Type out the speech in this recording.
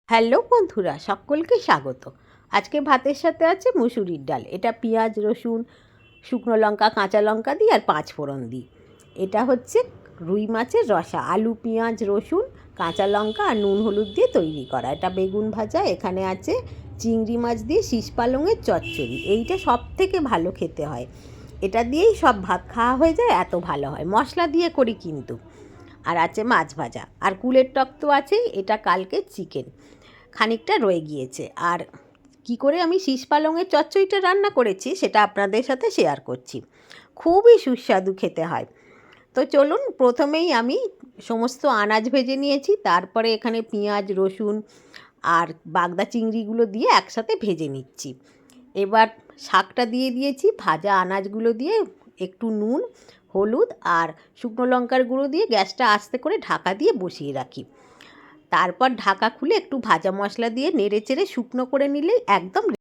Hello বন্ধুরা, সকলকে স্বাগত। আজকে ভাতের সাথে আছে মুসুরির ডাল। এটা পেঁয়াজ, রসুন, শুকনো লঙ্কা, কাঁচা লঙ্কা দিই আর 5 ফোড়ন দিই। এটা হচ্ছে রুই মাছের রসা, আলু, পেঁয়াজ, রসুন, কাঁচা লঙ্কা আর নুন হলুদ দিয়ে তৈরি করা। এটা বেগুন ভাজা। এখানে আছে চিংড়ি মাছ দিয়ে শীষ পালংয়ের চচ্চড়ি। এইটা সব থেকে ভালো খেতে হয়। এটা দিয়েই সব ভাত খাওয়া হয়ে যায়, এত ভালো হয়। মশলা দিয়ে করি কিন্তু। আর আছে মাছ ভাজা আর কুলের টক তো আছেই। এটা কালকে চিকেন খানিকটা রয়ে গিয়েছে। আর কি করে আমি শীষ পালংয়ের চচ্চড়িটা রান্না করেছি সেটা আপনাদের সাথে শেয়ার করছি। খুবই সুস্বাদু খেতে হয়। তো চলুন, প্রথমেই আমি সমস্ত আনাজ ভেজে নিয়েছি। তারপরে এখানে পেঁয়াজ, রসুন আর বাগদা চিংড়িগুলো দিয়ে একসাথে ভেজে নিচ্ছি। এবার শাকটা দিয়ে দিয়েছি। ভাজা আনাজগুলো দিয়ে একটু নুন, হলুদ আর শুকনো লঙ্কার গুঁড়ো দিয়ে গ্যাসটা আস্তে করে ঢাকা দিয়ে বসিয়ে রাখি। তারপর ঢাকা খুলে একটু ভাজা মশলা দিয়ে নেড়ে চেড়ে শুকনো করে নিলেই একদম